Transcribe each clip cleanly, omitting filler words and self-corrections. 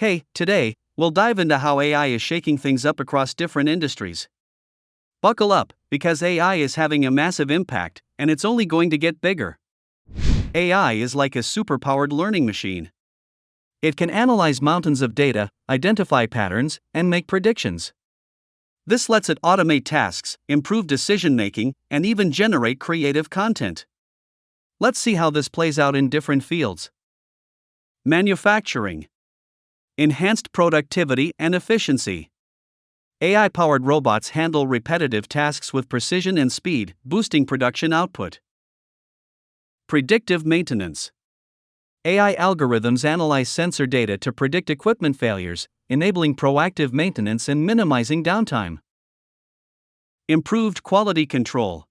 Hey, today, we'll dive into how AI is shaking things up across different industries. Buckle up, because AI is having a massive impact, and it's only going to get bigger. AI is like a superpowered learning machine. It can analyze mountains of data, identify patterns, and make predictions. This lets it automate tasks, improve decision making, and even generate creative content. Let's see how this plays out in different fields. Manufacturing. Enhanced productivity and efficiency. AI-powered robots handle repetitive tasks with precision and speed, boosting production output. Predictive maintenance. AI algorithms analyze sensor data to predict equipment failures, enabling proactive maintenance and minimizing downtime. Improved quality control.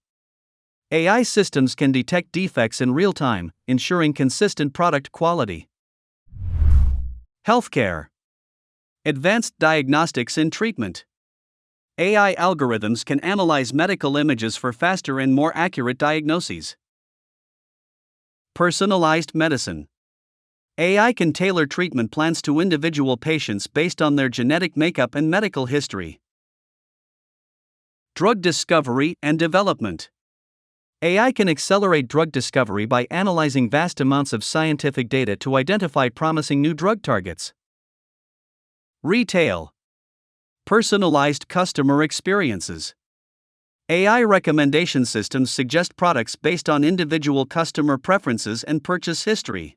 AI systems can detect defects in real time, ensuring consistent product quality. Healthcare. Advanced diagnostics and treatment. AI algorithms can analyze medical images for faster and more accurate diagnoses. Personalized medicine. AI can tailor treatment plans to individual patients based on their genetic makeup and medical history. Drug discovery and development. AI can accelerate drug discovery by analyzing vast amounts of scientific data to identify promising new drug targets. Retail. Personalized customer experiences. AI recommendation systems suggest products based on individual customer preferences and purchase history.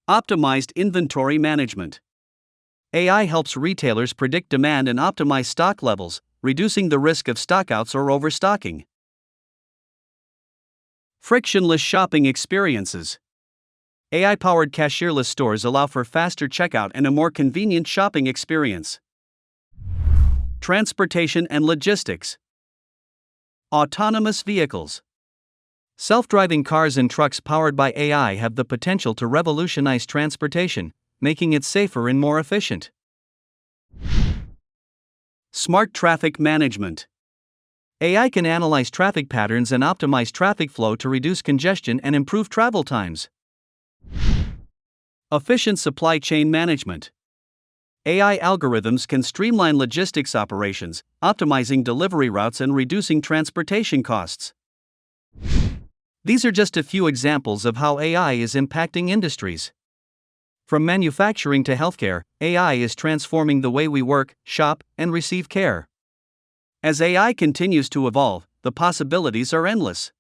Optimized inventory management. AI helps retailers predict demand and optimize stock levels, reducing the risk of stockouts or overstocking. Frictionless shopping experiences. AI-powered cashierless stores allow for faster checkout and a more convenient shopping experience. Transportation and logistics. Autonomous vehicles. Self-driving cars and trucks powered by AI have the potential to revolutionize transportation, making it safer and more efficient. Smart traffic management. AI can analyze traffic patterns and optimize traffic flow to reduce congestion and improve travel times. Efficient supply chain management. AI algorithms can streamline logistics operations, optimizing delivery routes and reducing transportation costs. These are just a few examples of how AI is impacting industries. From manufacturing to healthcare, AI is transforming the way we work, shop, and receive care. As AI continues to evolve, the possibilities are endless.